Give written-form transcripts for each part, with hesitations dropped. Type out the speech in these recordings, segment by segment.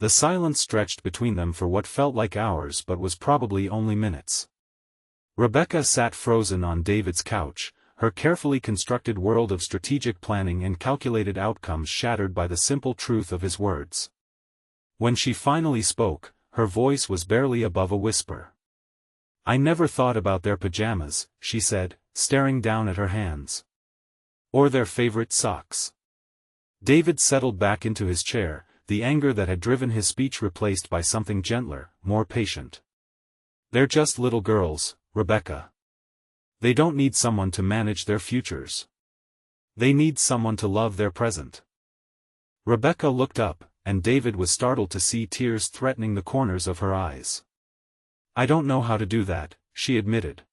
The silence stretched between them for what felt like hours but was probably only minutes. Rebecca sat frozen on David's couch, her carefully constructed world of strategic planning and calculated outcomes shattered by the simple truth of his words. When she finally spoke, her voice was barely above a whisper. "I never thought about their pajamas," she said, staring down at her hands. "Or their favorite socks." David settled back into his chair, the anger that had driven his speech replaced by something gentler, more patient. "They're just little girls, Rebecca. They don't need someone to manage their futures. They need someone to love their present." Rebecca looked up, and David was startled to see tears threatening the corners of her eyes. "I don't know how to do that," she admitted.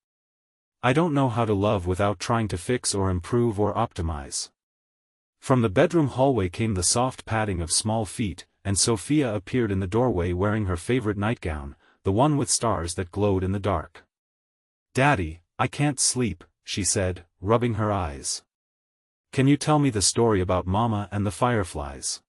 "I don't know how to love without trying to fix or improve or optimize." From the bedroom hallway came the soft padding of small feet, and Sophia appeared in the doorway wearing her favorite nightgown, the one with stars that glowed in the dark. "Daddy, I can't sleep," she said, rubbing her eyes. "Can you tell me the story about Mama and the fireflies?"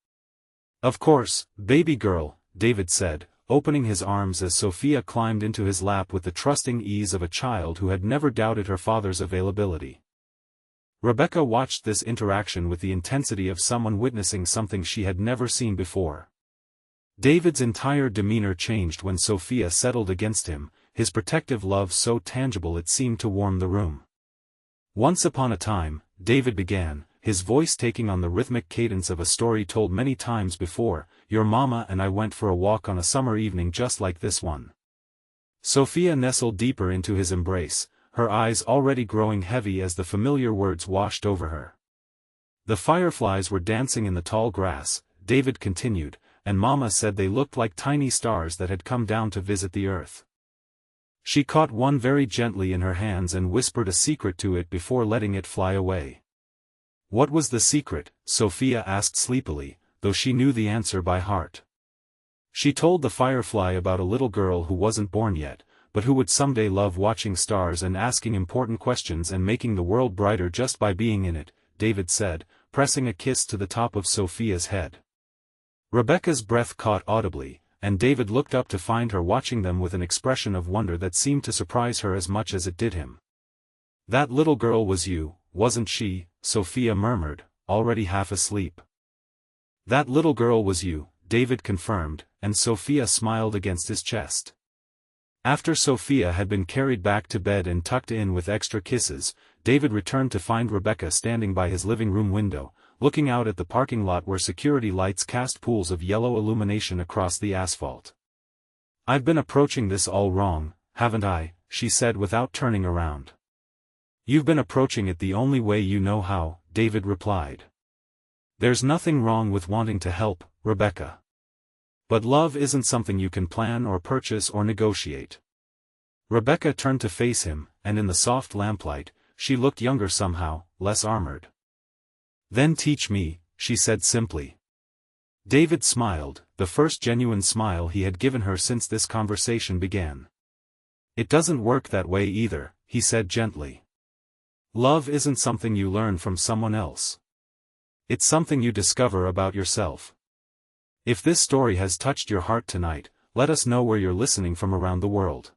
"Of course, baby girl," David said, opening his arms as Sophia climbed into his lap with the trusting ease of a child who had never doubted her father's availability. Rebecca watched this interaction with the intensity of someone witnessing something she had never seen before. David's entire demeanor changed when Sophia settled against him, his protective love so tangible it seemed to warm the room. "Once upon a time," David began, his voice taking on the rhythmic cadence of a story told many times before, "your mama and I went for a walk on a summer evening just like this one." Sophia nestled deeper into his embrace, her eyes already growing heavy as the familiar words washed over her. "The fireflies were dancing in the tall grass," David continued, "and Mama said they looked like tiny stars that had come down to visit the earth. She caught one very gently in her hands and whispered a secret to it before letting it fly away." "What was the secret?" Sophia asked sleepily, though she knew the answer by heart. "She told the firefly about a little girl who wasn't born yet, but who would someday love watching stars and asking important questions and making the world brighter just by being in it," David said, pressing a kiss to the top of Sophia's head. Rebecca's breath caught audibly, and David looked up to find her watching them with an expression of wonder that seemed to surprise her as much as it did him. "That little girl was you, wasn't she?" Sophia murmured, already half asleep. "That little girl was you," David confirmed, and Sophia smiled against his chest. After Sophia had been carried back to bed and tucked in with extra kisses, David returned to find Rebecca standing by his living room window, looking out at the parking lot where security lights cast pools of yellow illumination across the asphalt. "I've been approaching this all wrong, haven't I?" she said without turning around. "You've been approaching it the only way you know how," David replied. "There's nothing wrong with wanting to help, Rebecca. But love isn't something you can plan or purchase or negotiate." Rebecca turned to face him, and in the soft lamplight, she looked younger somehow, less armored. "Then teach me," she said simply. David smiled, the first genuine smile he had given her since this conversation began. "It doesn't work that way either," he said gently. "Love isn't something you learn from someone else. It's something you discover about yourself. If this story has touched your heart tonight, let us know where you're listening from around the world.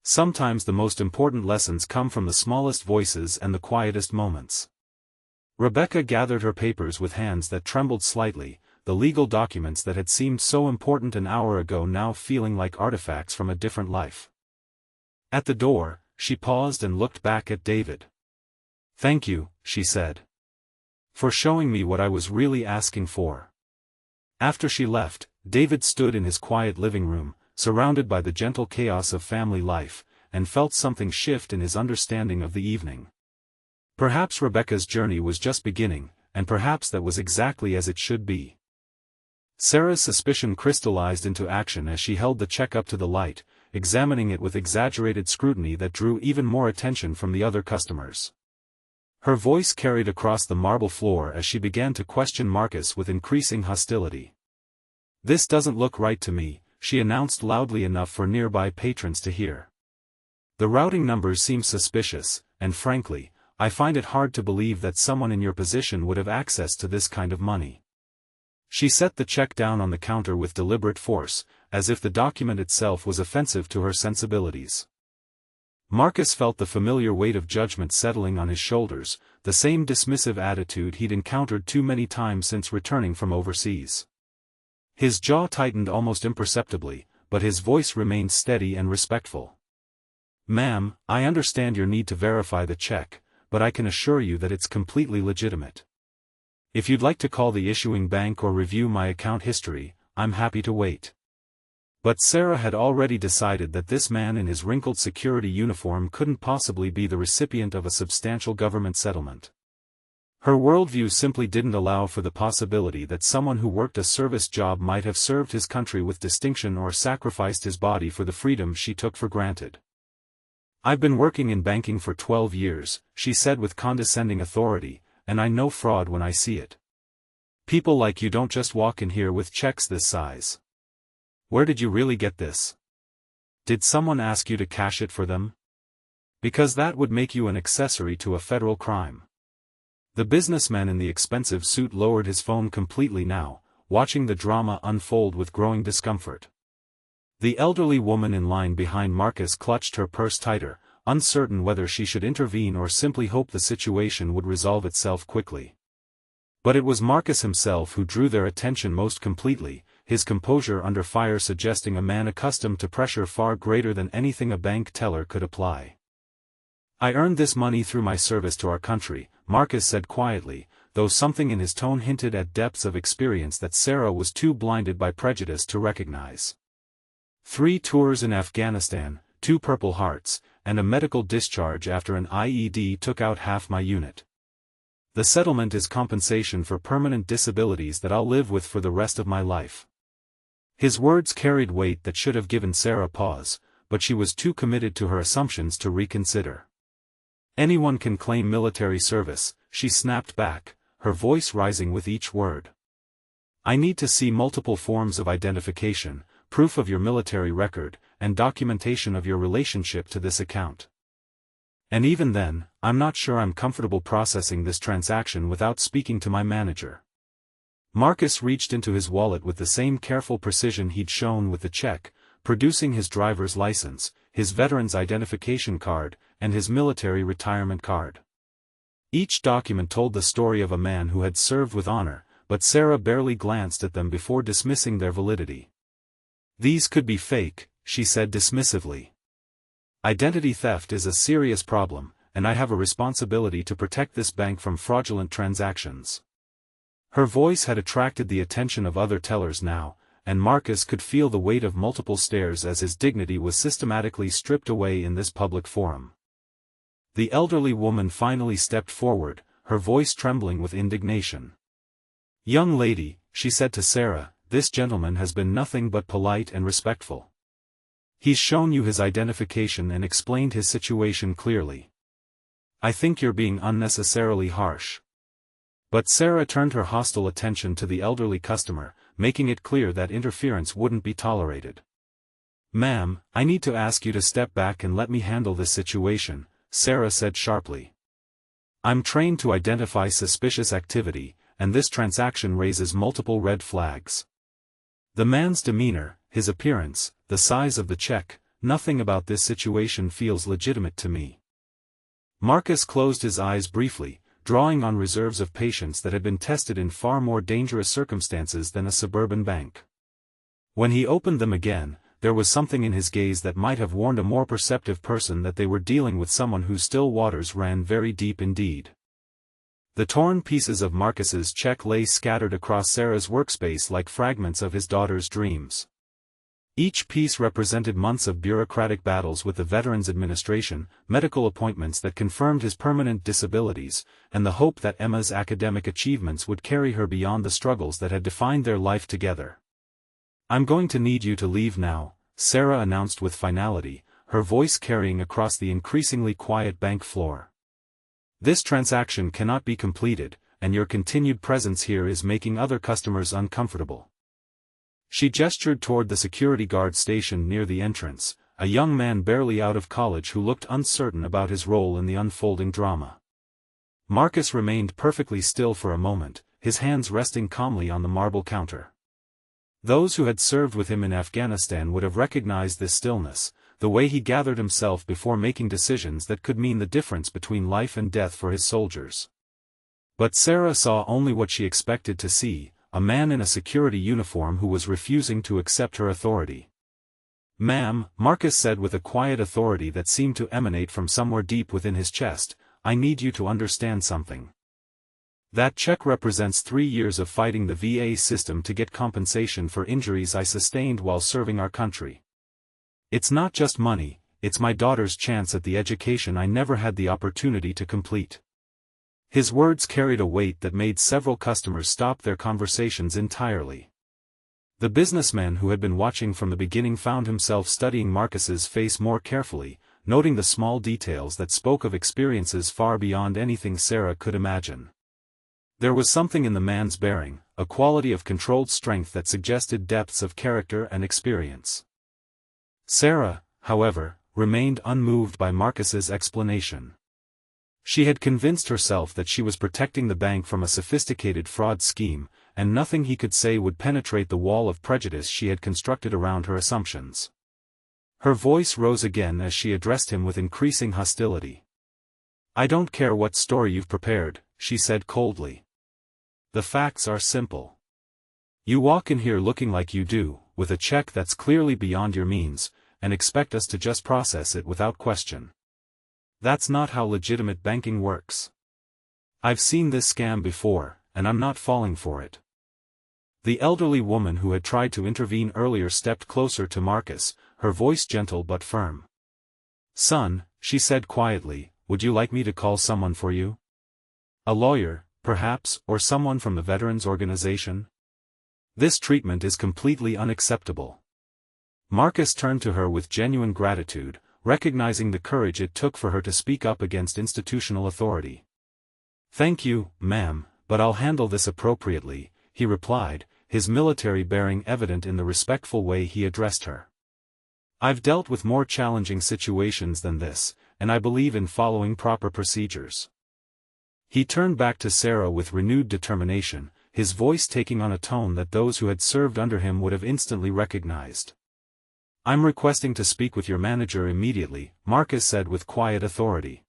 Sometimes the most important lessons come from the smallest voices and the quietest moments." Rebecca gathered her papers with hands that trembled slightly, the legal documents that had seemed so important an hour ago now feeling like artifacts from a different life. At the door, she paused and looked back at David. "Thank you," she said. "For showing me what I was really asking for." After she left, David stood in his quiet living room, surrounded by the gentle chaos of family life, and felt something shift in his understanding of the evening. Perhaps Rebecca's journey was just beginning, and perhaps that was exactly as it should be. Sarah's suspicion crystallized into action as she held the check up to the light, examining it with exaggerated scrutiny that drew even more attention from the other customers. Her voice carried across the marble floor as she began to question Marcus with increasing hostility. "This doesn't look right to me," she announced loudly enough for nearby patrons to hear. "The routing numbers seem suspicious, and frankly, I find it hard to believe that someone in your position would have access to this kind of money." She set the check down on the counter with deliberate force, as if the document itself was offensive to her sensibilities. Marcus felt the familiar weight of judgment settling on his shoulders, the same dismissive attitude he'd encountered too many times since returning from overseas. His jaw tightened almost imperceptibly, but his voice remained steady and respectful. "Ma'am, I understand your need to verify the check, but I can assure you that it's completely legitimate. If you'd like to call the issuing bank or review my account history, I'm happy to wait." But Sarah had already decided that this man in his wrinkled security uniform couldn't possibly be the recipient of a substantial government settlement. Her worldview simply didn't allow for the possibility that someone who worked a service job might have served his country with distinction or sacrificed his body for the freedom she took for granted. "I've been working in banking for 12 years, she said with condescending authority, "and I know fraud when I see it. People like you don't just walk in here with checks this size. Where did you really get this? Did someone ask you to cash it for them? Because that would make you an accessory to a federal crime." The businessman in the expensive suit lowered his phone completely now, watching the drama unfold with growing discomfort. The elderly woman in line behind Marcus clutched her purse tighter, uncertain whether she should intervene or simply hope the situation would resolve itself quickly. But it was Marcus himself who drew their attention most completely, his composure under fire suggesting a man accustomed to pressure far greater than anything a bank teller could apply. "I earned this money through my service to our country," Marcus said quietly, though something in his tone hinted at depths of experience that Sarah was too blinded by prejudice to recognize. 3 tours in Afghanistan, 2 Purple Hearts, and a medical discharge after an IED took out half my unit. The settlement is compensation for permanent disabilities that I'll live with for the rest of my life." His words carried weight that should have given Sarah pause, but she was too committed to her assumptions to reconsider. "Anyone can claim military service," she snapped back, her voice rising with each word. "I need to see multiple forms of identification, proof of your military record, and documentation of your relationship to this account. And even then, I'm not sure I'm comfortable processing this transaction without speaking to my manager." Marcus reached into his wallet with the same careful precision he'd shown with the check, producing his driver's license, his veteran's identification card, and his military retirement card. Each document told the story of a man who had served with honor, but Sarah barely glanced at them before dismissing their validity. "These could be fake," she said dismissively. "Identity theft is a serious problem, and I have a responsibility to protect this bank from fraudulent transactions." Her voice had attracted the attention of other tellers now, and Marcus could feel the weight of multiple stares as his dignity was systematically stripped away in this public forum. The elderly woman finally stepped forward, her voice trembling with indignation. "Young lady," she said to Sarah, "this gentleman has been nothing but polite and respectful. He's shown you his identification and explained his situation clearly. I think you're being unnecessarily harsh." But Sarah turned her hostile attention to the elderly customer, making it clear that interference wouldn't be tolerated. "Ma'am, I need to ask you to step back and let me handle this situation," Sarah said sharply. "I'm trained to identify suspicious activity, and this transaction raises multiple red flags. The man's demeanor, his appearance, the size of the check, nothing about this situation feels legitimate to me." Marcus closed his eyes briefly, drawing on reserves of patience that had been tested in far more dangerous circumstances than a suburban bank. When he opened them again, there was something in his gaze that might have warned a more perceptive person that they were dealing with someone whose still waters ran very deep indeed. The torn pieces of Marcus's check lay scattered across Sarah's workspace like fragments of his daughter's dreams. Each piece represented months of bureaucratic battles with the Veterans Administration, medical appointments that confirmed his permanent disabilities, and the hope that Emma's academic achievements would carry her beyond the struggles that had defined their life together. "I'm going to need you to leave now," Sarah announced with finality, her voice carrying across the increasingly quiet bank floor. "This transaction cannot be completed, and your continued presence here is making other customers uncomfortable." She gestured toward the security guard stationed near the entrance, a young man barely out of college who looked uncertain about his role in the unfolding drama. Marcus remained perfectly still for a moment, his hands resting calmly on the marble counter. Those who had served with him in Afghanistan would have recognized this stillness, the way he gathered himself before making decisions that could mean the difference between life and death for his soldiers. But Sarah saw only what she expected to see, a man in a security uniform who was refusing to accept her authority. "Ma'am," Marcus said with a quiet authority that seemed to emanate from somewhere deep within his chest, "I need you to understand something. That check represents 3 years of fighting the VA system to get compensation for injuries I sustained while serving our country. It's not just money, it's my daughter's chance at the education I never had the opportunity to complete." His words carried a weight that made several customers stop their conversations entirely. The businessman who had been watching from the beginning found himself studying Marcus's face more carefully, noting the small details that spoke of experiences far beyond anything Sarah could imagine. There was something in the man's bearing, a quality of controlled strength that suggested depths of character and experience. Sarah, however, remained unmoved by Marcus's explanation. She had convinced herself that she was protecting the bank from a sophisticated fraud scheme, and nothing he could say would penetrate the wall of prejudice she had constructed around her assumptions. Her voice rose again as she addressed him with increasing hostility. "I don't care what story you've prepared," she said coldly. "The facts are simple. You walk in here looking like you do, with a check that's clearly beyond your means, and expect us to just process it without question. That's not how legitimate banking works. I've seen this scam before, and I'm not falling for it." The elderly woman who had tried to intervene earlier stepped closer to Marcus, her voice gentle but firm. "Son," she said quietly, "would you like me to call someone for you? A lawyer, perhaps, or someone from the Veterans Organization? This treatment is completely unacceptable." Marcus turned to her with genuine gratitude, recognizing the courage it took for her to speak up against institutional authority. "Thank you, ma'am, but I'll handle this appropriately," he replied, his military bearing evident in the respectful way he addressed her. "I've dealt with more challenging situations than this, and I believe in following proper procedures." He turned back to Sarah with renewed determination, his voice taking on a tone that those who had served under him would have instantly recognized. "I'm requesting to speak with your manager immediately," Marcus said with quiet authority.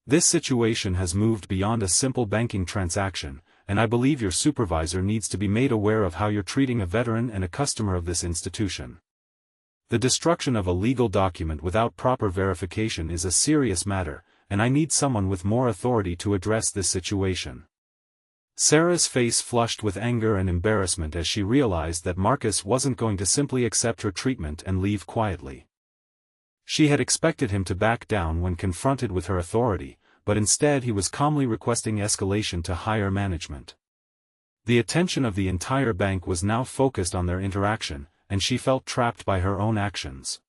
"This situation has moved beyond a simple banking transaction, and I believe your supervisor needs to be made aware of how you're treating a veteran and a customer of this institution. The destruction of a legal document without proper verification is a serious matter, and I need someone with more authority to address this situation." Sarah's face flushed with anger and embarrassment as she realized that Marcus wasn't going to simply accept her treatment and leave quietly. She had expected him to back down when confronted with her authority, but instead he was calmly requesting escalation to higher management. The attention of the entire bank was now focused on their interaction, and she felt trapped by her own actions.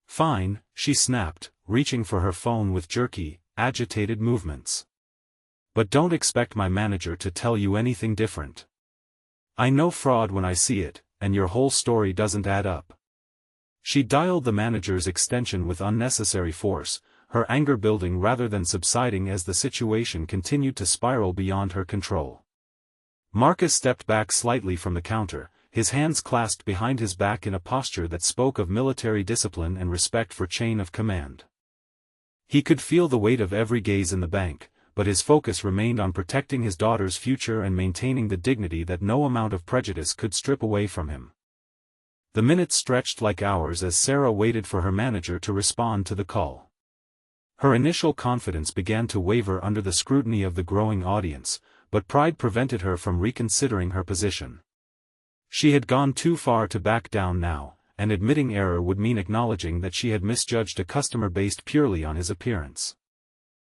"Fine," she snapped, reaching for her phone with jerky, agitated movements. "But don't expect my manager to tell you anything different. I know fraud when I see it, and your whole story doesn't add up." She dialed the manager's extension with unnecessary force, her anger building rather than subsiding as the situation continued to spiral beyond her control. Marcus stepped back slightly from the counter, his hands clasped behind his back in a posture that spoke of military discipline and respect for chain of command. He could feel the weight of every gaze in the bank, but his focus remained on protecting his daughter's future and maintaining the dignity that no amount of prejudice could strip away from him. The minutes stretched like hours as Sarah waited for her manager to respond to the call. Her initial confidence began to waver under the scrutiny of the growing audience, but pride prevented her from reconsidering her position. She had gone too far to back down now, and admitting error would mean acknowledging that she had misjudged a customer based purely on his appearance.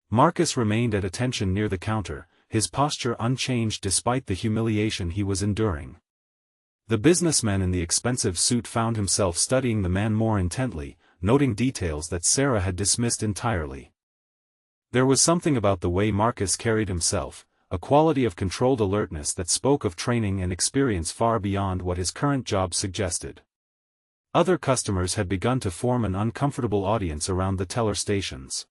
Marcus remained at attention near the counter, his posture unchanged despite the humiliation he was enduring. The businessman in the expensive suit found himself studying the man more intently, noting details that Sarah had dismissed entirely. There was something about the way Marcus carried himself, a quality of controlled alertness that spoke of training and experience far beyond what his current job suggested. Other customers had begun to form an uncomfortable audience around the teller stations.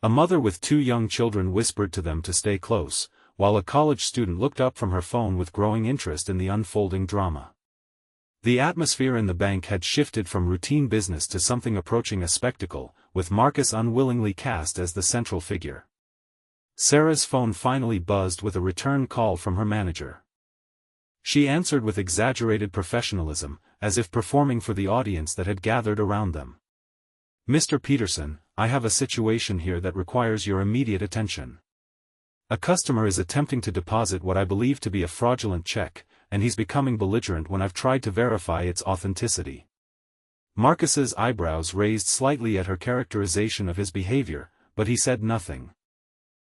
A mother with 2 young children whispered to them to stay close, while a college student looked up from her phone with growing interest in the unfolding drama. The atmosphere in the bank had shifted from routine business to something approaching a spectacle, with Marcus unwillingly cast as the central figure. Sarah's phone finally buzzed with a return call from her manager. She answered with exaggerated professionalism, as if performing for the audience that had gathered around them. "Mr. Peterson, I have a situation here that requires your immediate attention. A customer is attempting to deposit what I believe to be a fraudulent check, and he's becoming belligerent when I've tried to verify its authenticity." Marcus's eyebrows raised slightly at her characterization of his behavior, but he said nothing.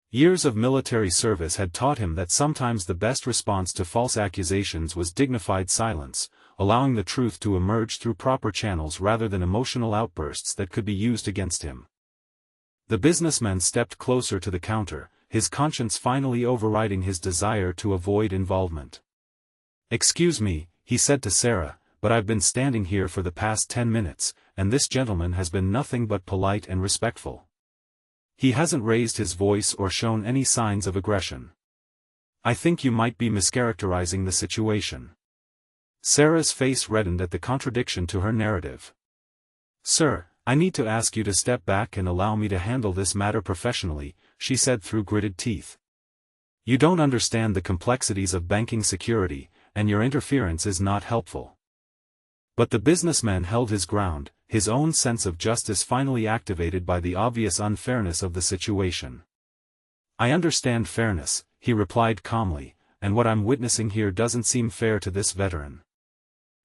Years of military service had taught him that sometimes the best response to false accusations was dignified silence, allowing the truth to emerge through proper channels rather than emotional outbursts that could be used against him. The businessman stepped closer to the counter, his conscience finally overriding his desire to avoid involvement. "Excuse me," he said to Sarah, "but I've been standing here for the past 10 minutes, and this gentleman has been nothing but polite and respectful. He hasn't raised his voice or shown any signs of aggression. I think you might be mischaracterizing the situation." Sarah's face reddened at the contradiction to her narrative. "Sir, I need to ask you to step back and allow me to handle this matter professionally," she said through gritted teeth. "You don't understand the complexities of banking security, and your interference is not helpful." But the businessman held his ground, his own sense of justice finally activated by the obvious unfairness of the situation. "I understand fairness," he replied calmly, "and what I'm witnessing here doesn't seem fair to this veteran."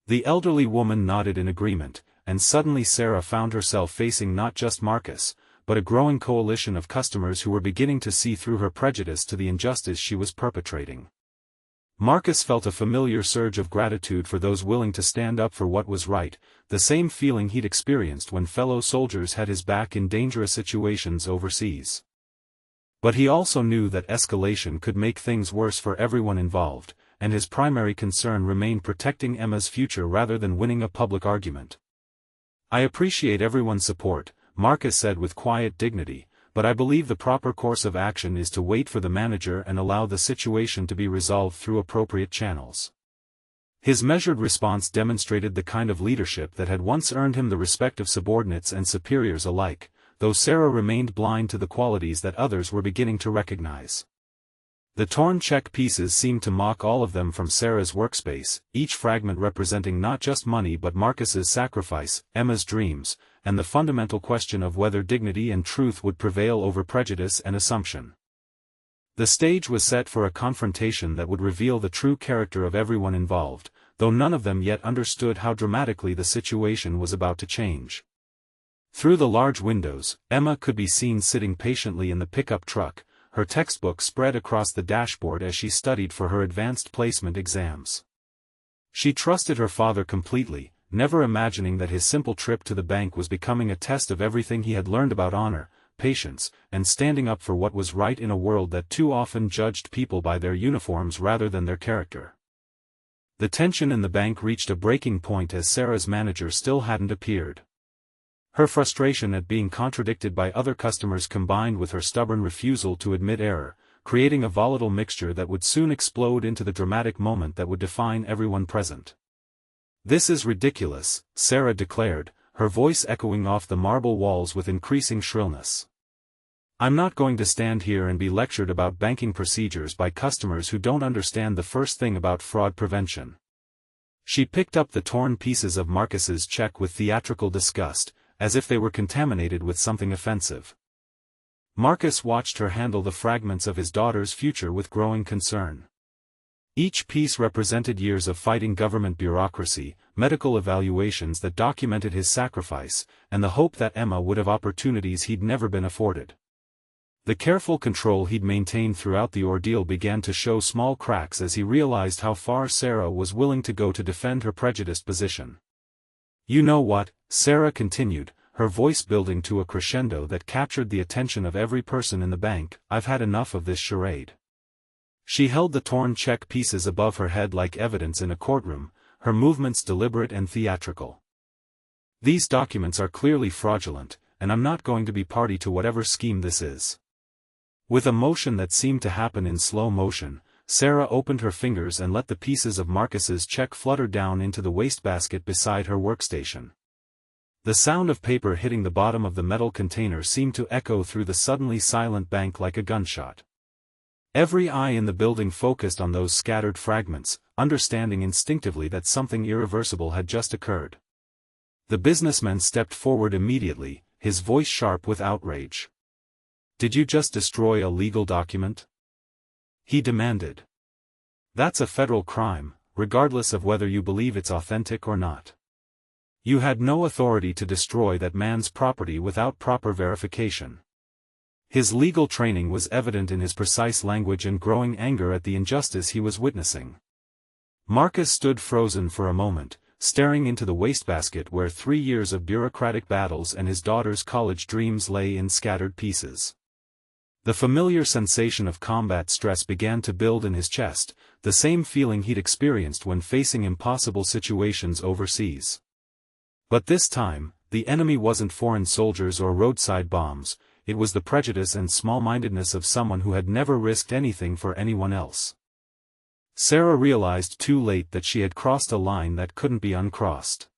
The elderly woman nodded in agreement, and suddenly Sarah found herself facing not just Marcus, but a growing coalition of customers who were beginning to see through her prejudice to the injustice she was perpetrating. Marcus felt a familiar surge of gratitude for those willing to stand up for what was right, the same feeling he'd experienced when fellow soldiers had his back in dangerous situations overseas. But he also knew that escalation could make things worse for everyone involved, and his primary concern remained protecting Emma's future rather than winning a public argument. "I appreciate everyone's support," Marcus said with quiet dignity, "but I believe the proper course of action is to wait for the manager and allow the situation to be resolved through appropriate channels." His measured response demonstrated the kind of leadership that had once earned him the respect of subordinates and superiors alike, though Sarah remained blind to the qualities that others were beginning to recognize. The torn check pieces seemed to mock all of them from Sarah's workspace, each fragment representing not just money but Marcus's sacrifice, Emma's dreams, and the fundamental question of whether dignity and truth would prevail over prejudice and assumption. The stage was set for a confrontation that would reveal the true character of everyone involved, though none of them yet understood how dramatically the situation was about to change. Through the large windows, Emma could be seen sitting patiently in the pickup truck, her textbook spread across the dashboard as she studied for her advanced placement exams. She trusted her father completely, never imagining that his simple trip to the bank was becoming a test of everything he had learned about honor, patience, and standing up for what was right in a world that too often judged people by their uniforms rather than their character. The tension in the bank reached a breaking point as Sarah's manager still hadn't appeared. Her frustration at being contradicted by other customers combined with her stubborn refusal to admit error, creating a volatile mixture that would soon explode into the dramatic moment that would define everyone present. "This is ridiculous," Sarah declared, her voice echoing off the marble walls with increasing shrillness. "I'm not going to stand here and be lectured about banking procedures by customers who don't understand the first thing about fraud prevention." She picked up the torn pieces of Marcus's check with theatrical disgust, as if they were contaminated with something offensive. Marcus watched her handle the fragments of his daughter's future with growing concern. Each piece represented years of fighting government bureaucracy, medical evaluations that documented his sacrifice, and the hope that Emma would have opportunities he'd never been afforded. The careful control he'd maintained throughout the ordeal began to show small cracks as he realized how far Sarah was willing to go to defend her prejudiced position. "You know what," Sarah continued, her voice building to a crescendo that captured the attention of every person in the bank, "I've had enough of this charade." She held the torn check pieces above her head like evidence in a courtroom, her movements deliberate and theatrical. "These documents are clearly fraudulent, and I'm not going to be party to whatever scheme this is. With a motion that seemed to happen in slow motion, Sarah opened her fingers and let the pieces of Marcus's check flutter down into the wastebasket beside her workstation. The sound of paper hitting the bottom of the metal container seemed to echo through the suddenly silent bank like a gunshot. Every eye in the building focused on those scattered fragments, understanding instinctively that something irreversible had just occurred. The businessman stepped forward immediately, his voice sharp with outrage. "Did you just destroy a legal document?" he demanded. "That's a federal crime, regardless of whether you believe it's authentic or not. You had no authority to destroy that man's property without proper verification." His legal training was evident in his precise language and growing anger at the injustice he was witnessing. Marcus stood frozen for a moment, staring into the wastebasket where 3 years of bureaucratic battles and his daughter's college dreams lay in scattered pieces. The familiar sensation of combat stress began to build in his chest, the same feeling he'd experienced when facing impossible situations overseas. But this time, the enemy wasn't foreign soldiers or roadside bombs, it was the prejudice and small-mindedness of someone who had never risked anything for anyone else. Sarah realized too late that she had crossed a line that couldn't be uncrossed.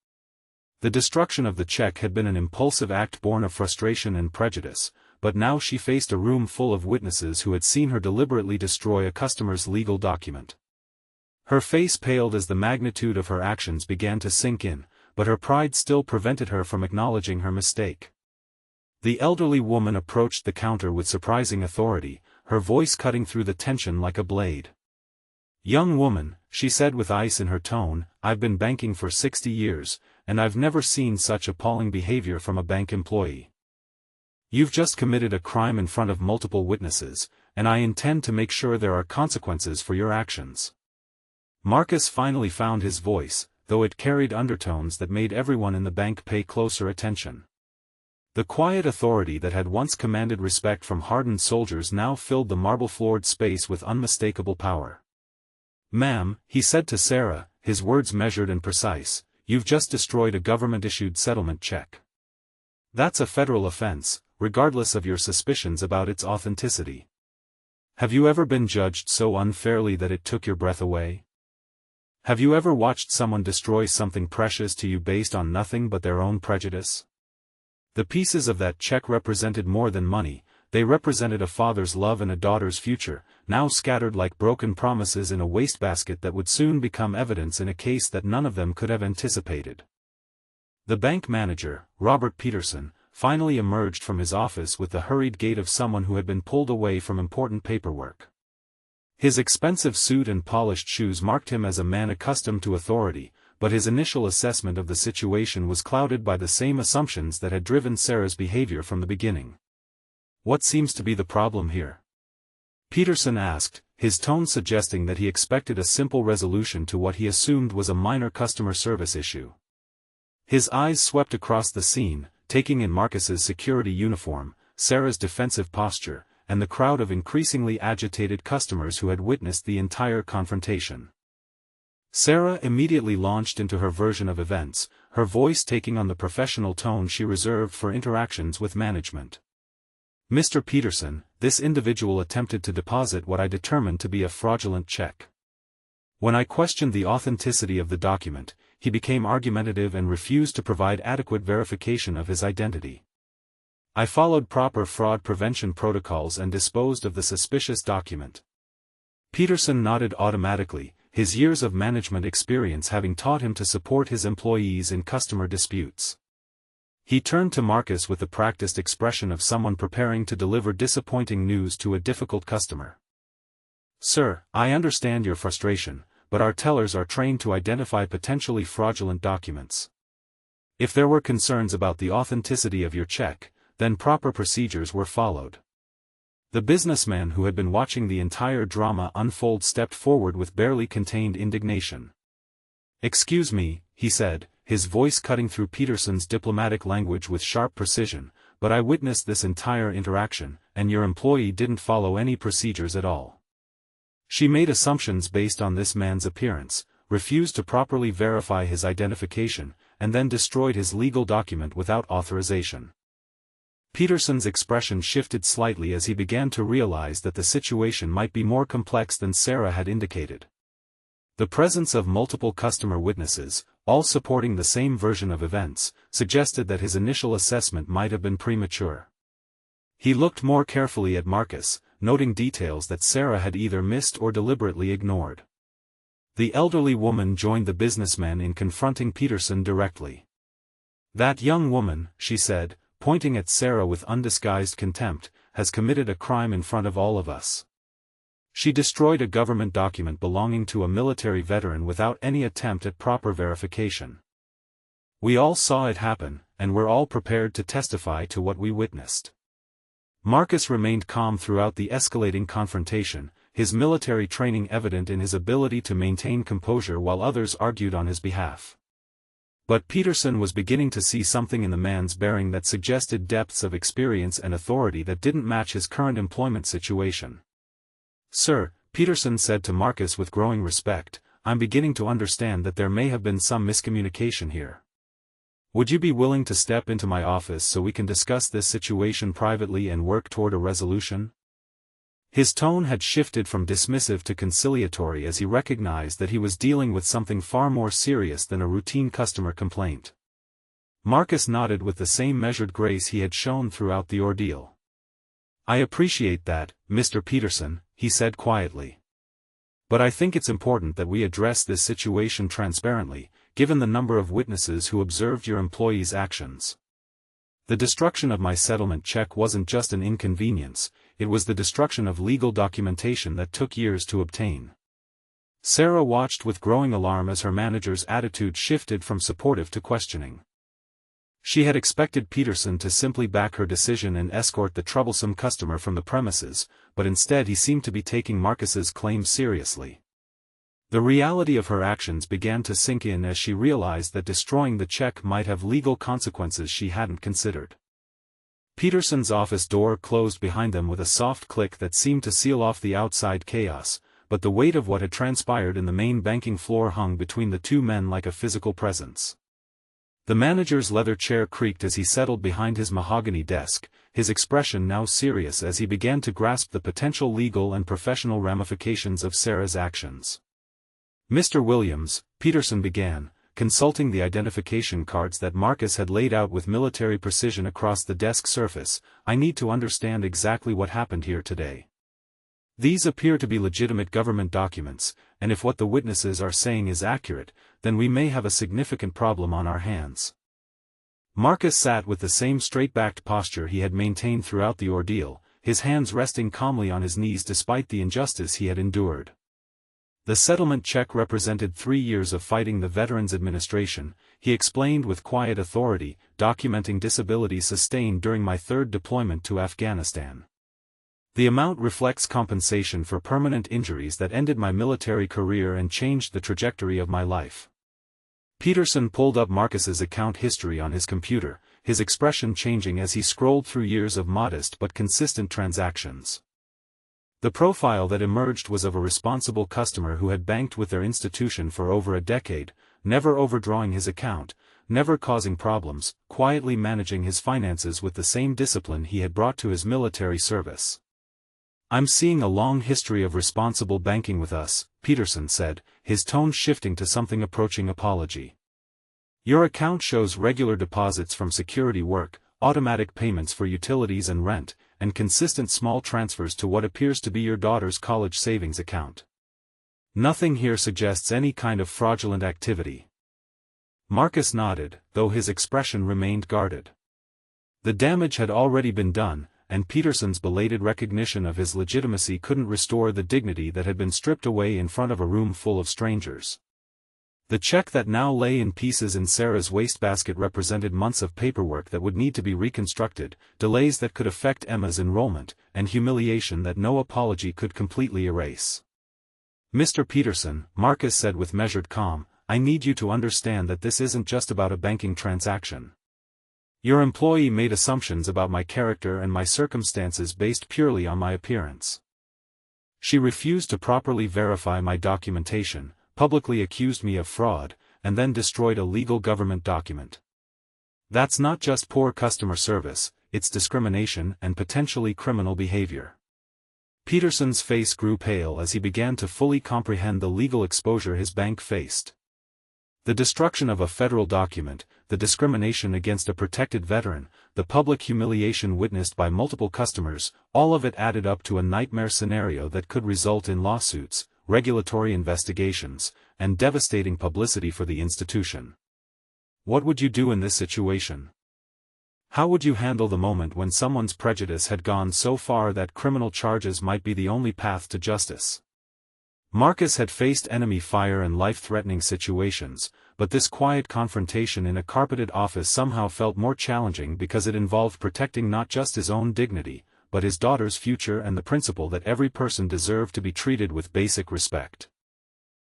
The destruction of the check had been an impulsive act born of frustration and prejudice, but now she faced a room full of witnesses who had seen her deliberately destroy a customer's legal document. Her face paled as the magnitude of her actions began to sink in, but her pride still prevented her from acknowledging her mistake. The elderly woman approached the counter with surprising authority, her voice cutting through the tension like a blade. "Young woman," she said with ice in her tone, "I've been banking for 60 years, and I've never seen such appalling behavior from a bank employee. You've just committed a crime in front of multiple witnesses, and I intend to make sure there are consequences for your actions." Marcus finally found his voice, though it carried undertones that made everyone in the bank pay closer attention. The quiet authority that had once commanded respect from hardened soldiers now filled the marble-floored space with unmistakable power. "Ma'am," he said to Sarah, his words measured and precise, "you've just destroyed a government-issued settlement check. That's a federal offense, regardless of your suspicions about its authenticity. Have you ever been judged so unfairly that it took your breath away? Have you ever watched someone destroy something precious to you based on nothing but their own prejudice? The pieces of that check represented more than money, they represented a father's love and a daughter's future, now scattered like broken promises in a wastebasket that would soon become evidence in a case that none of them could have anticipated." The bank manager, Robert Peterson, finally emerged from his office with the hurried gait of someone who had been pulled away from important paperwork. His expensive suit and polished shoes marked him as a man accustomed to authority, but his initial assessment of the situation was clouded by the same assumptions that had driven Sarah's behavior from the beginning. "What seems to be the problem here?" Peterson asked, his tone suggesting that he expected a simple resolution to what he assumed was a minor customer service issue. His eyes swept across the scene, taking in Marcus's security uniform, Sarah's defensive posture, and the crowd of increasingly agitated customers who had witnessed the entire confrontation. Sarah immediately launched into her version of events, her voice taking on the professional tone she reserved for interactions with management. "Mr. Peterson, this individual attempted to deposit what I determined to be a fraudulent check. When I questioned the authenticity of the document, he became argumentative and refused to provide adequate verification of his identity. I followed proper fraud prevention protocols and disposed of the suspicious document." Peterson nodded automatically, his years of management experience having taught him to support his employees in customer disputes. He turned to Marcus with the practiced expression of someone preparing to deliver disappointing news to a difficult customer. "Sir, I understand your frustration, but our tellers are trained to identify potentially fraudulent documents. If there were concerns about the authenticity of your check, then proper procedures were followed." The businessman who had been watching the entire drama unfold stepped forward with barely contained indignation. "Excuse me," he said, his voice cutting through Peterson's diplomatic language with sharp precision, "but I witnessed this entire interaction, and your employee didn't follow any procedures at all. She made assumptions based on this man's appearance, refused to properly verify his identification, and then destroyed his legal document without authorization." Peterson's expression shifted slightly as he began to realize that the situation might be more complex than Sarah had indicated. The presence of multiple customer witnesses, all supporting the same version of events, suggested that his initial assessment might have been premature. He looked more carefully at Marcus, noting details that Sarah had either missed or deliberately ignored. The elderly woman joined the businessman in confronting Peterson directly. "That young woman," she said, pointing at Sarah with undisguised contempt, "has committed a crime in front of all of us. She destroyed a government document belonging to a military veteran without any attempt at proper verification. We all saw it happen, and we're all prepared to testify to what we witnessed." Marcus remained calm throughout the escalating confrontation, his military training evident in his ability to maintain composure while others argued on his behalf. But Peterson was beginning to see something in the man's bearing that suggested depths of experience and authority that didn't match his current employment situation. "Sir," Peterson said to Marcus with growing respect, "I'm beginning to understand that there may have been some miscommunication here. Would you be willing to step into my office so we can discuss this situation privately and work toward a resolution?" His tone had shifted from dismissive to conciliatory as he recognized that he was dealing with something far more serious than a routine customer complaint. Marcus nodded with the same measured grace he had shown throughout the ordeal. "I appreciate that, Mr. Peterson," he said quietly. "But I think it's important that we address this situation transparently, given the number of witnesses who observed your employee's actions. The destruction of my settlement check wasn't just an inconvenience, it was the destruction of legal documentation that took years to obtain." Sarah watched with growing alarm as her manager's attitude shifted from supportive to questioning. She had expected Peterson to simply back her decision and escort the troublesome customer from the premises, but instead he seemed to be taking Marcus's claim seriously. The reality of her actions began to sink in as she realized that destroying the check might have legal consequences she hadn't considered. Peterson's office door closed behind them with a soft click that seemed to seal off the outside chaos, but the weight of what had transpired in the main banking floor hung between the two men like a physical presence. The manager's leather chair creaked as he settled behind his mahogany desk, his expression now serious as he began to grasp the potential legal and professional ramifications of Sarah's actions. "Mr. Williams," Peterson began, consulting the identification cards that Marcus had laid out with military precision across the desk surface, "I need to understand exactly what happened here today. These appear to be legitimate government documents, and if what the witnesses are saying is accurate, then we may have a significant problem on our hands." Marcus sat with the same straight-backed posture he had maintained throughout the ordeal, his hands resting calmly on his knees despite the injustice he had endured. The settlement check represented 3 years of fighting the Veterans Administration, he explained with quiet authority, documenting disability sustained during my 3rd deployment to Afghanistan. The amount reflects compensation for permanent injuries that ended my military career and changed the trajectory of my life. Peterson pulled up Marcus's account history on his computer, his expression changing as he scrolled through years of modest but consistent transactions. The profile that emerged was of a responsible customer who had banked with their institution for over a decade, never overdrawing his account, never causing problems, quietly managing his finances with the same discipline he had brought to his military service. "I'm seeing a long history of responsible banking with us," Peterson said, his tone shifting to something approaching apology. "Your account shows regular deposits from security work, automatic payments for utilities and rent, and consistent small transfers to what appears to be your daughter's college savings account. Nothing here suggests any kind of fraudulent activity." Marcus nodded, though his expression remained guarded. The damage had already been done, and Peterson's belated recognition of his legitimacy couldn't restore the dignity that had been stripped away in front of a room full of strangers. The check that now lay in pieces in Sarah's wastebasket represented months of paperwork that would need to be reconstructed, delays that could affect Emma's enrollment, and humiliation that no apology could completely erase. "Mr. Peterson," Marcus said with measured calm, "I need you to understand that this isn't just about a banking transaction. Your employee made assumptions about my character and my circumstances based purely on my appearance. She refused to properly verify my documentation, publicly accused me of fraud, and then destroyed a legal government document. That's not just poor customer service, its discrimination and potentially criminal behavior. Peterson's face grew pale as he began to fully comprehend the legal exposure his bank faced. The destruction of a federal document, the discrimination against a protected veteran, the public humiliation witnessed by multiple customers, all of it added up to a nightmare scenario that could result in lawsuits, regulatory investigations, and devastating publicity for the institution. What would you do in this situation? How would you handle the moment when someone's prejudice had gone so far that criminal charges might be the only path to justice? Marcus had faced enemy fire and life-threatening situations, but this quiet confrontation in a carpeted office somehow felt more challenging because it involved protecting not just his own dignity, but his daughter's future and the principle that every person deserved to be treated with basic respect.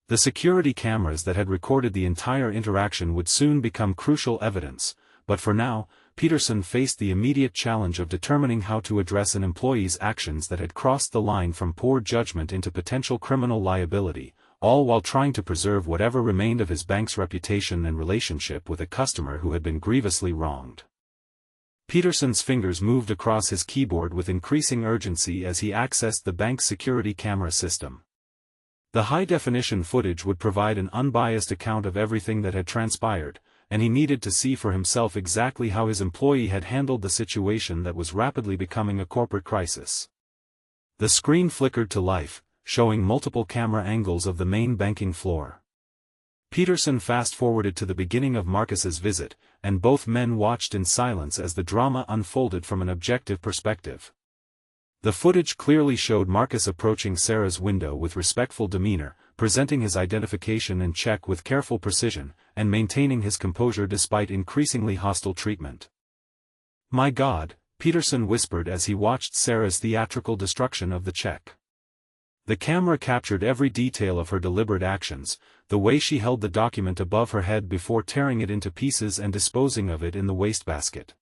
The security cameras that had recorded the entire interaction would soon become crucial evidence, but for now, Peterson faced the immediate challenge of determining how to address an employee's actions that had crossed the line from poor judgment into potential criminal liability, all while trying to preserve whatever remained of his bank's reputation and relationship with a customer who had been grievously wronged. Peterson's fingers moved across his keyboard with increasing urgency as he accessed the bank's security camera system. The high-definition footage would provide an unbiased account of everything that had transpired, and he needed to see for himself exactly how his employee had handled the situation that was rapidly becoming a corporate crisis. The screen flickered to life, showing multiple camera angles of the main banking floor. Peterson fast-forwarded to the beginning of Marcus's visit, and both men watched in silence as the drama unfolded from an objective perspective. The footage clearly showed Marcus approaching Sarah's window with respectful demeanor, presenting his identification and check with careful precision, and maintaining his composure despite increasingly hostile treatment. "My God," Peterson whispered as he watched Sarah's theatrical destruction of the check. The camera captured every detail of her deliberate actions, the way she held the document above her head before tearing it into pieces and disposing of it in the wastebasket.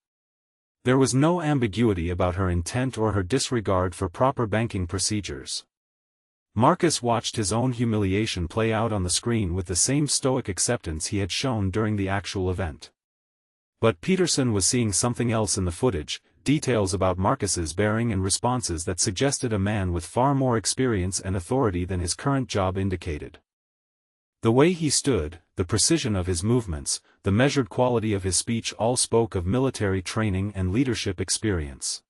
There was no ambiguity about her intent or her disregard for proper banking procedures. Marcus watched his own humiliation play out on the screen with the same stoic acceptance he had shown during the actual event. But Peterson was seeing something else in the footage, details about Marcus's bearing and responses that suggested a man with far more experience and authority than his current job indicated. The way he stood, the precision of his movements, the measured quality of his speech all spoke of military training and leadership experience.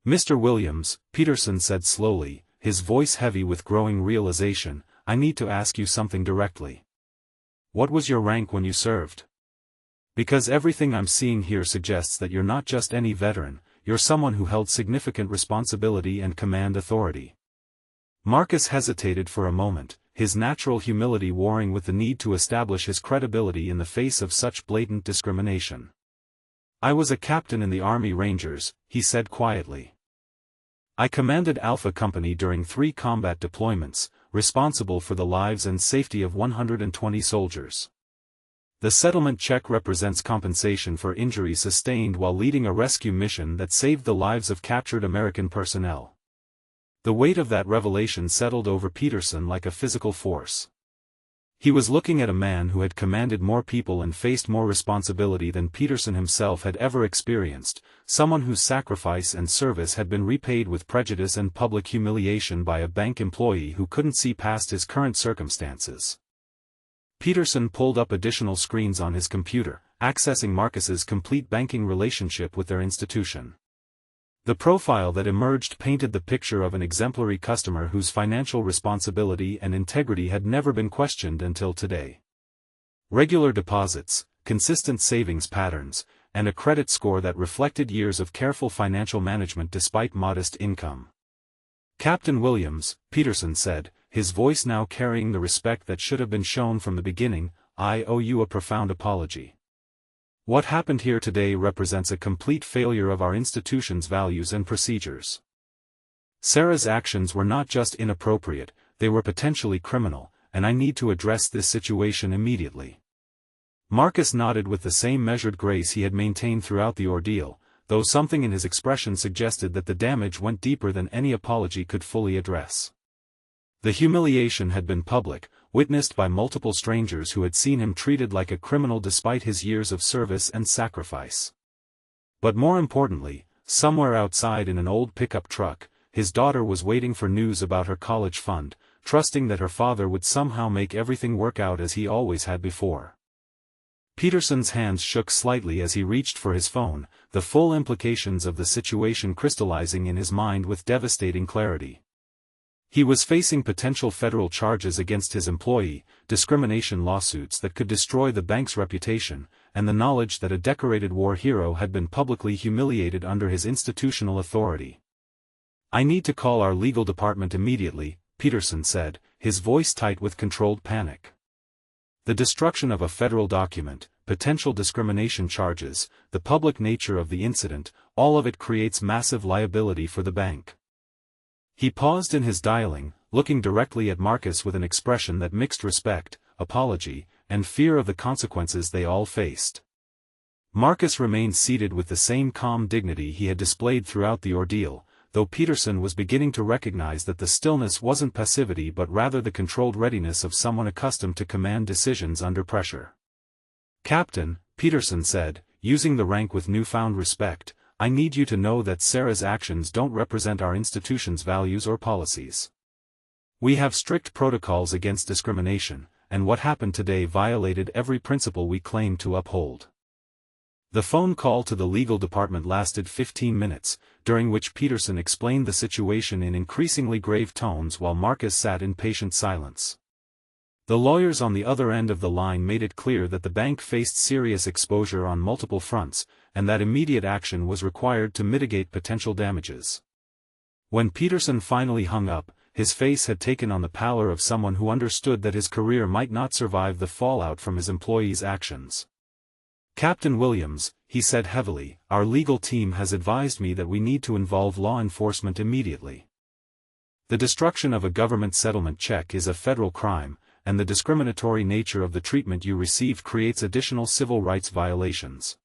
"Mr. Williams," Peterson said slowly, his voice heavy with growing realization, "I need to ask you something directly. What was your rank when you served? Because everything I'm seeing here suggests that you're not just any veteran, you're someone who held significant responsibility and command authority." Marcus hesitated for a moment, his natural humility warring with the need to establish his credibility in the face of such blatant discrimination. "I was a captain in the Army Rangers," he said quietly. "I commanded Alpha Company during 3 combat deployments, responsible for the lives and safety of 120 soldiers. The settlement check represents compensation for injuries sustained while leading a rescue mission that saved the lives of captured American personnel." The weight of that revelation settled over Peterson like a physical force. He was looking at a man who had commanded more people and faced more responsibility than Peterson himself had ever experienced, someone whose sacrifice and service had been repaid with prejudice and public humiliation by a bank employee who couldn't see past his current circumstances. Peterson pulled up additional screens on his computer, accessing Marcus's complete banking relationship with their institution. The profile that emerged painted the picture of an exemplary customer whose financial responsibility and integrity had never been questioned until today. Regular deposits, consistent savings patterns, and a credit score that reflected years of careful financial management despite modest income. "Captain Williams," Peterson said, his voice now carrying the respect that should have been shown from the beginning, "I owe you a profound apology. What happened here today represents a complete failure of our institution's values and procedures. Sarah's actions were not just inappropriate, they were potentially criminal, and I need to address this situation immediately." Marcus nodded with the same measured grace he had maintained throughout the ordeal, though something in his expression suggested that the damage went deeper than any apology could fully address. The humiliation had been public, witnessed by multiple strangers who had seen him treated like a criminal despite his years of service and sacrifice. But more importantly, somewhere outside in an old pickup truck, his daughter was waiting for news about her college fund, trusting that her father would somehow make everything work out as he always had before. Peterson's hands shook slightly as he reached for his phone, the full implications of the situation crystallizing in his mind with devastating clarity. He was facing potential federal charges against his employee, discrimination lawsuits that could destroy the bank's reputation, and the knowledge that a decorated war hero had been publicly humiliated under his institutional authority. "I need to call our legal department immediately," Peterson said, his voice tight with controlled panic. The destruction of a federal document, potential discrimination charges, the public nature of the incident, all of it creates massive liability for the bank. He paused in his dialing, looking directly at Marcus with an expression that mixed respect, apology, and fear of the consequences they all faced. Marcus remained seated with the same calm dignity he had displayed throughout the ordeal, though Peterson was beginning to recognize that the stillness wasn't passivity but rather the controlled readiness of someone accustomed to command decisions under pressure. "Captain," Peterson said, using the rank with newfound respect, "I need you to know that Sarah's actions don't represent our institution's values or policies. We have strict protocols against discrimination, and what happened today violated every principle we claim to uphold." The phone call to the legal department lasted 15 minutes, during which Peterson explained the situation in increasingly grave tones while Marcus sat in patient silence. The lawyers on the other end of the line made it clear that the bank faced serious exposure on multiple fronts, and that immediate action was required to mitigate potential damages. When Peterson finally hung up, his face had taken on the pallor of someone who understood that his career might not survive the fallout from his employees' actions. "Captain Williams," he said heavily, "our legal team has advised me that we need to involve law enforcement immediately. The destruction of a government settlement check is a federal crime, and the discriminatory nature of the treatment you received creates additional civil rights violations."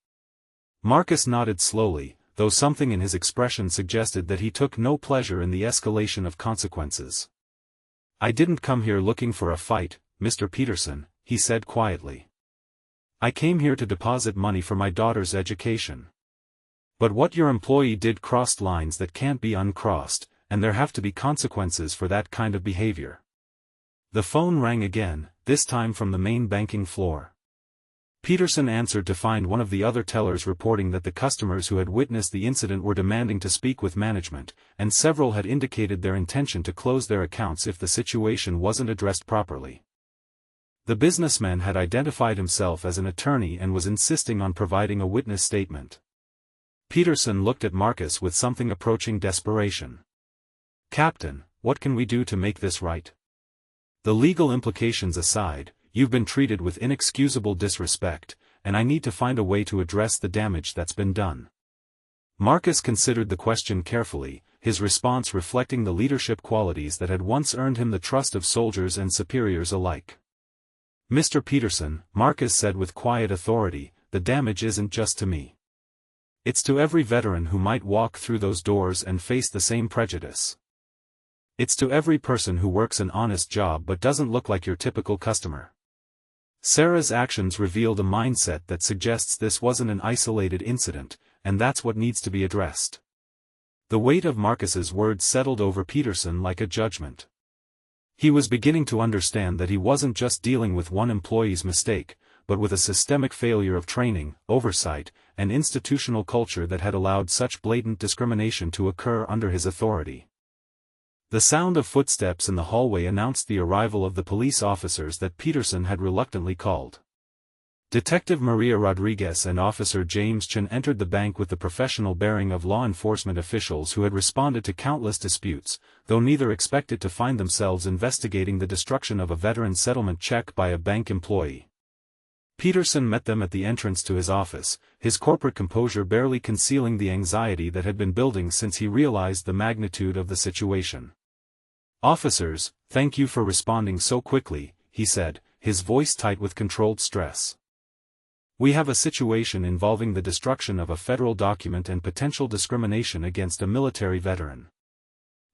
Marcus nodded slowly, though something in his expression suggested that he took no pleasure in the escalation of consequences. "I didn't come here looking for a fight, Mr. Peterson," he said quietly. "I came here to deposit money for my daughter's education. But what your employee did crossed lines that can't be uncrossed, and there have to be consequences for that kind of behavior." The phone rang again, this time from the main banking floor. Peterson answered to find one of the other tellers reporting that the customers who had witnessed the incident were demanding to speak with management, and several had indicated their intention to close their accounts if the situation wasn't addressed properly. The businessman had identified himself as an attorney and was insisting on providing a witness statement. Peterson looked at Marcus with something approaching desperation. "Captain, what can we do to make this right? The legal implications aside, you've been treated with inexcusable disrespect, and I need to find a way to address the damage that's been done." Marcus considered the question carefully, his response reflecting the leadership qualities that had once earned him the trust of soldiers and superiors alike. "Mr. Peterson," Marcus said with quiet authority, "the damage isn't just to me. It's to every veteran who might walk through those doors and face the same prejudice. It's to every person who works an honest job but doesn't look like your typical customer." Sarah's actions revealed a mindset that suggests this wasn't an isolated incident, and that's what needs to be addressed. The weight of Marcus's words settled over Peterson like a judgment. He was beginning to understand that he wasn't just dealing with one employee's mistake, but with a systemic failure of training, oversight, and institutional culture that had allowed such blatant discrimination to occur under his authority. The sound of footsteps in the hallway announced the arrival of the police officers that Peterson had reluctantly called. Detective Maria Rodriguez and Officer James Chen entered the bank with the professional bearing of law enforcement officials who had responded to countless disputes, though neither expected to find themselves investigating the destruction of a veteran settlement check by a bank employee. Peterson met them at the entrance to his office, his corporate composure barely concealing the anxiety that had been building since he realized the magnitude of the situation. "Officers, thank you for responding so quickly," he said, his voice tight with controlled stress. "We have a situation involving the destruction of a federal document and potential discrimination against a military veteran."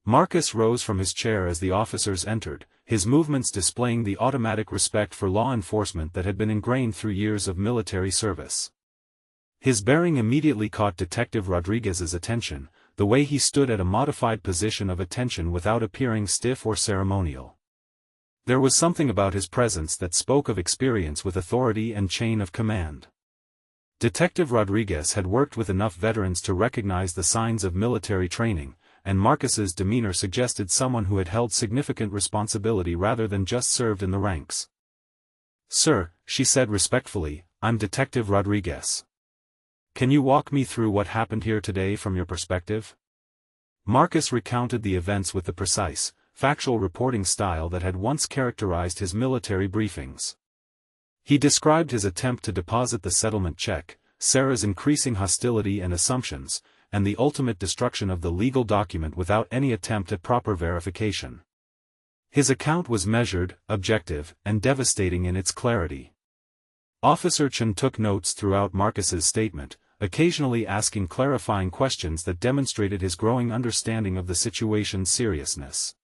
Marcus rose from his chair as the officers entered, his movements displaying the automatic respect for law enforcement that had been ingrained through years of military service. His bearing immediately caught Detective Rodriguez's attention, the way he stood at a modified position of attention without appearing stiff or ceremonial. There was something about his presence that spoke of experience with authority and chain of command. Detective Rodriguez had worked with enough veterans to recognize the signs of military training, and Marcus's demeanor suggested someone who had held significant responsibility rather than just served in the ranks. "Sir," she said respectfully, "I'm Detective Rodriguez. Can you walk me through what happened here today from your perspective?" Marcus recounted the events with the precise, factual reporting style that had once characterized his military briefings. He described his attempt to deposit the settlement check, Sarah's increasing hostility and assumptions, and the ultimate destruction of the legal document without any attempt at proper verification. His account was measured, objective, and devastating in its clarity. Officer Chen took notes throughout Marcus's statement, occasionally asking clarifying questions that demonstrated his growing understanding of the situation's seriousness.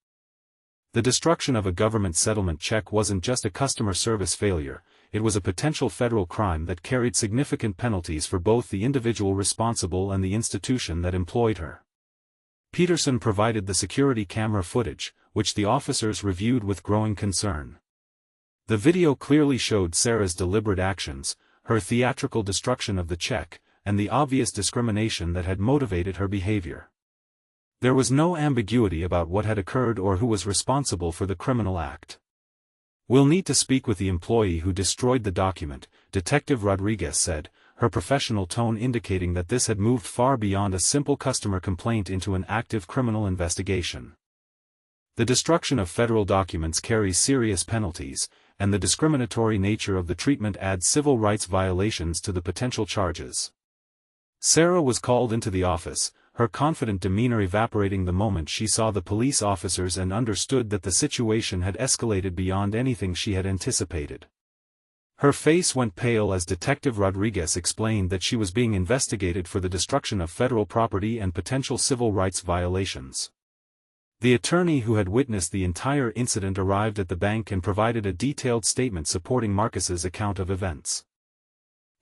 The destruction of a government settlement check wasn't just a customer service failure, it was a potential federal crime that carried significant penalties for both the individual responsible and the institution that employed her. Peterson provided the security camera footage, which the officers reviewed with growing concern. The video clearly showed Sarah's deliberate actions, her theatrical destruction of the check, and the obvious discrimination that had motivated her behavior. There was no ambiguity about what had occurred or who was responsible for the criminal act. "We'll need to speak with the employee who destroyed the document," Detective Rodriguez said, her professional tone indicating that this had moved far beyond a simple customer complaint into an active criminal investigation. The destruction of federal documents carries serious penalties, and the discriminatory nature of the treatment adds civil rights violations to the potential charges. Sarah was called into the office, her confident demeanor evaporating the moment she saw the police officers and understood that the situation had escalated beyond anything she had anticipated. Her face went pale as Detective Rodriguez explained that she was being investigated for the destruction of federal property and potential civil rights violations. The attorney who had witnessed the entire incident arrived at the bank and provided a detailed statement supporting Marcus's account of events.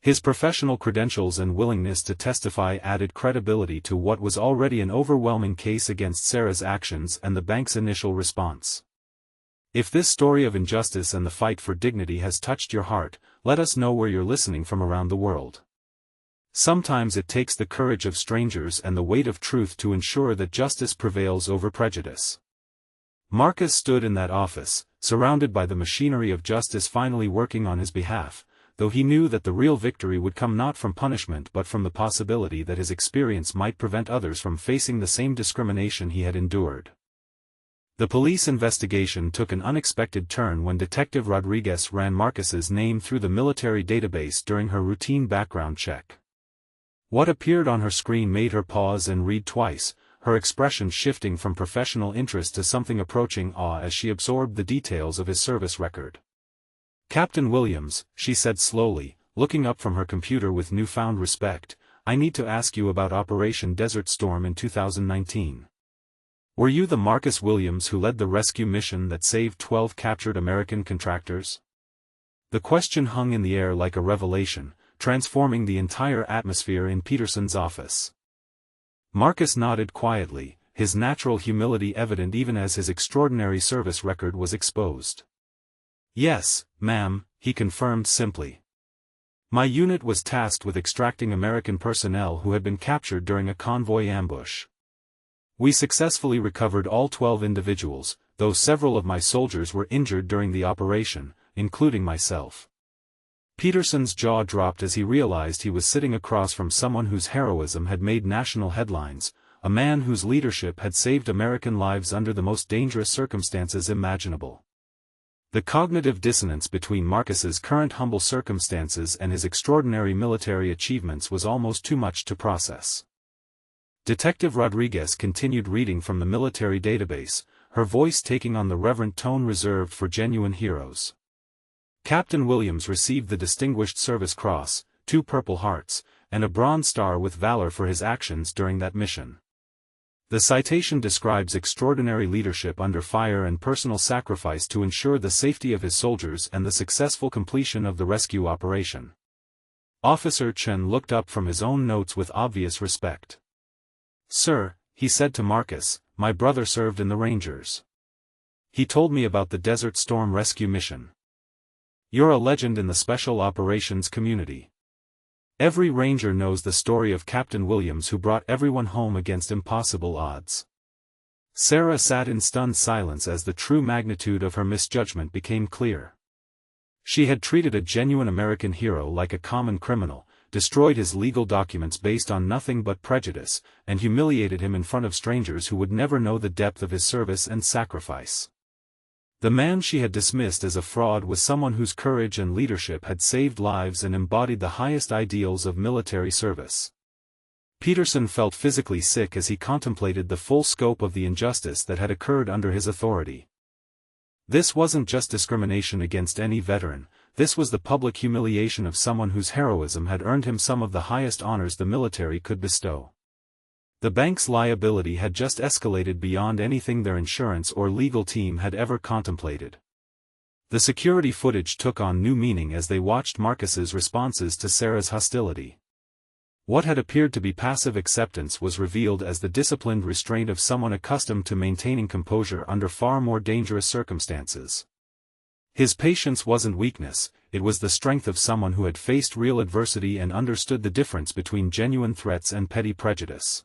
His professional credentials and willingness to testify added credibility to what was already an overwhelming case against Sarah's actions and the bank's initial response. If this story of injustice and the fight for dignity has touched your heart, let us know where you're listening from around the world. Sometimes it takes the courage of strangers and the weight of truth to ensure that justice prevails over prejudice. Marcus stood in that office, surrounded by the machinery of justice finally working on his behalf, though he knew that the real victory would come not from punishment but from the possibility that his experience might prevent others from facing the same discrimination he had endured. The police investigation took an unexpected turn when Detective Rodriguez ran Marcus's name through the military database during her routine background check. What appeared on her screen made her pause and read twice, her expression shifting from professional interest to something approaching awe as she absorbed the details of his service record. "Captain Williams," she said slowly, looking up from her computer with newfound respect, "I need to ask you about Operation Desert Storm in 2019. Were you the Marcus Williams who led the rescue mission that saved 12 captured American contractors?" The question hung in the air like a revelation, transforming the entire atmosphere in Peterson's office. Marcus nodded quietly, his natural humility evident even as his extraordinary service record was exposed. "Yes, ma'am," he confirmed simply. "My unit was tasked with extracting American personnel who had been captured during a convoy ambush. We successfully recovered all 12 individuals, though several of my soldiers were injured during the operation, including myself." Peterson's jaw dropped as he realized he was sitting across from someone whose heroism had made national headlines, a man whose leadership had saved American lives under the most dangerous circumstances imaginable. The cognitive dissonance between Marcus's current humble circumstances and his extraordinary military achievements was almost too much to process. Detective Rodriguez continued reading from the military database, her voice taking on the reverent tone reserved for genuine heroes. "Captain Williams received the Distinguished Service Cross, 2 Purple Hearts, and a Bronze Star with valor for his actions during that mission. The citation describes extraordinary leadership under fire and personal sacrifice to ensure the safety of his soldiers and the successful completion of the rescue operation. Officer Chen looked up from his own notes with obvious respect. "Sir," he said to Marcus, "my brother served in the Rangers. He told me about the Desert Storm rescue mission. You're a legend in the special operations community. Every Ranger knows the story of Captain Williams who brought everyone home against impossible odds." Sarah sat in stunned silence as the true magnitude of her misjudgment became clear. She had treated a genuine American hero like a common criminal, destroyed his legal documents based on nothing but prejudice, and humiliated him in front of strangers who would never know the depth of his service and sacrifice. The man she had dismissed as a fraud was someone whose courage and leadership had saved lives and embodied the highest ideals of military service. Peterson felt physically sick as he contemplated the full scope of the injustice that had occurred under his authority. This wasn't just discrimination against any veteran, this was the public humiliation of someone whose heroism had earned him some of the highest honors the military could bestow. The bank's liability had just escalated beyond anything their insurance or legal team had ever contemplated. The security footage took on new meaning as they watched Marcus's responses to Sarah's hostility. What had appeared to be passive acceptance was revealed as the disciplined restraint of someone accustomed to maintaining composure under far more dangerous circumstances. His patience wasn't weakness, it was the strength of someone who had faced real adversity and understood the difference between genuine threats and petty prejudice.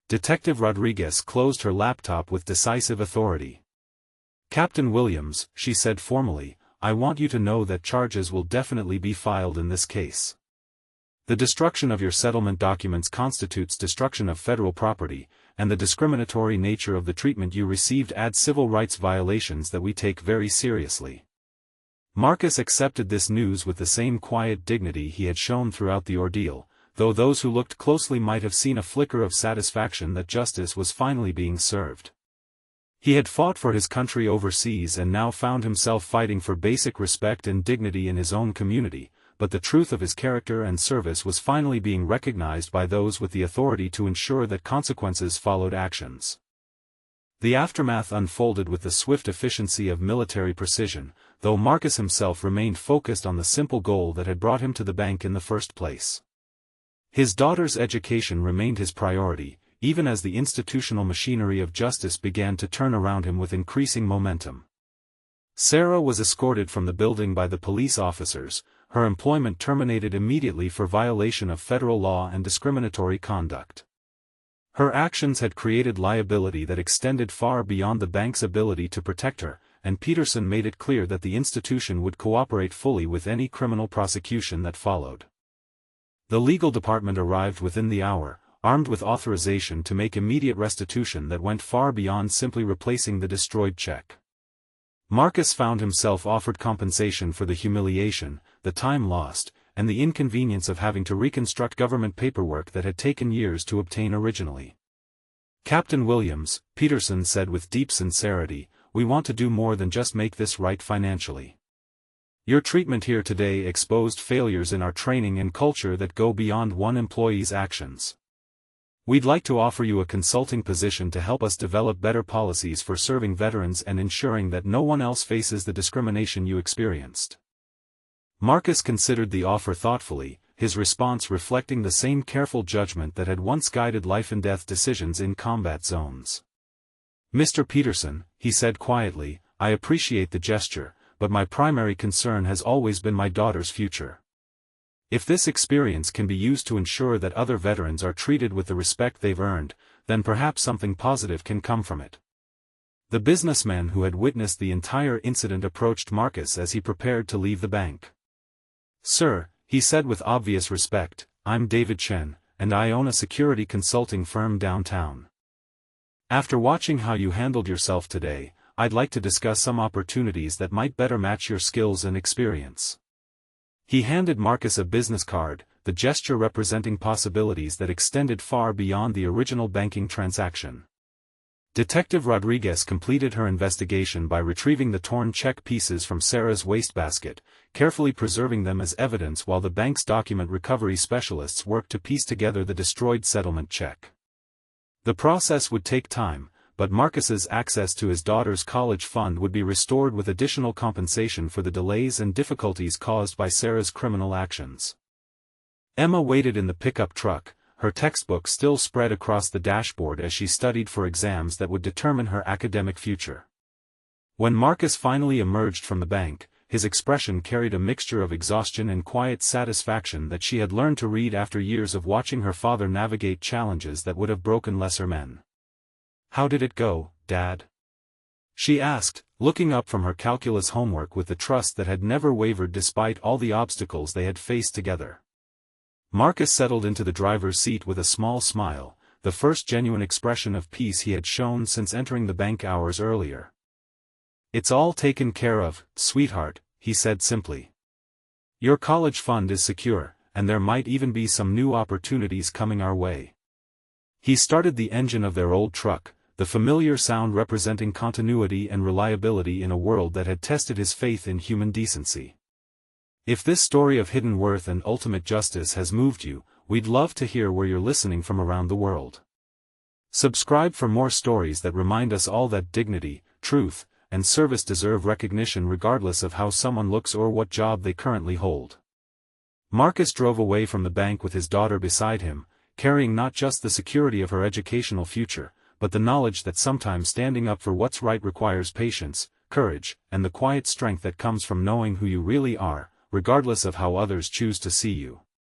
Detective Rodriguez closed her laptop with decisive authority. "Captain Williams," she said formally, "I want you to know that charges will definitely be filed in this case. The destruction of your settlement documents constitutes destruction of federal property, and the discriminatory nature of the treatment you received adds civil rights violations that we take very seriously." Marcus accepted this news with the same quiet dignity he had shown throughout the ordeal, though those who looked closely might have seen a flicker of satisfaction that justice was finally being served. He had fought for his country overseas and now found himself fighting for basic respect and dignity in his own community, but the truth of his character and service was finally being recognized by those with the authority to ensure that consequences followed actions. The aftermath unfolded with the swift efficiency of military precision, though Marcus himself remained focused on the simple goal that had brought him to the bank in the first place. His daughter's education remained his priority, even as the institutional machinery of justice began to turn around him with increasing momentum. Sarah was escorted from the building by the police officers, her employment terminated immediately for violation of federal law and discriminatory conduct. Her actions had created liability that extended far beyond the bank's ability to protect her, and Peterson made it clear that the institution would cooperate fully with any criminal prosecution that followed. The legal department arrived within the hour, armed with authorization to make immediate restitution that went far beyond simply replacing the destroyed check. Marcus found himself offered compensation for the humiliation, the time lost, and the inconvenience of having to reconstruct government paperwork that had taken years to obtain originally. "Captain Williams," Peterson said with deep sincerity, "we want to do more than just make this right financially. Your treatment here today exposed failures in our training and culture that go beyond one employee's actions. We'd like to offer you a consulting position to help us develop better policies for serving veterans and ensuring that no one else faces the discrimination you experienced." Marcus considered the offer thoughtfully, his response reflecting the same careful judgment that had once guided life-and-death decisions in combat zones. "Mr. Peterson," he said quietly, "I appreciate the gesture, but my primary concern has always been my daughter's future. If this experience can be used to ensure that other veterans are treated with the respect they've earned, then perhaps something positive can come from it." The businessman who had witnessed the entire incident approached Marcus as he prepared to leave the bank. "Sir," he said with obvious respect, "I'm David Chen, and I own a security consulting firm downtown. After watching how you handled yourself today, I'd like to discuss some opportunities that might better match your skills and experience." He handed Marcus a business card, the gesture representing possibilities that extended far beyond the original banking transaction. Detective Rodriguez completed her investigation by retrieving the torn check pieces from Sarah's wastebasket, carefully preserving them as evidence while the bank's document recovery specialists worked to piece together the destroyed settlement check. The process would take time, but Marcus's access to his daughter's college fund would be restored with additional compensation for the delays and difficulties caused by Sarah's criminal actions. Emma waited in the pickup truck, her textbook still spread across the dashboard as she studied for exams that would determine her academic future. When Marcus finally emerged from the bank, his expression carried a mixture of exhaustion and quiet satisfaction that she had learned to read after years of watching her father navigate challenges that would have broken lesser men. "How did it go, Dad?" she asked, looking up from her calculus homework with the trust that had never wavered despite all the obstacles they had faced together. Marcus settled into the driver's seat with a small smile, the first genuine expression of peace he had shown since entering the bank hours earlier. "It's all taken care of, sweetheart," he said simply. "Your college fund is secure, and there might even be some new opportunities coming our way." He started the engine of their old truck, the familiar sound representing continuity and reliability in a world that had tested his faith in human decency. If this story of hidden worth and ultimate justice has moved you, we'd love to hear where you're listening from around the world. Subscribe for more stories that remind us all that dignity, truth, and service deserve recognition regardless of how someone looks or what job they currently hold. Marcus drove away from the bank with his daughter beside him, carrying not just the security of her educational future, but the knowledge that sometimes standing up for what's right requires patience, courage, and the quiet strength that comes from knowing who you really are, regardless of how others choose to see you.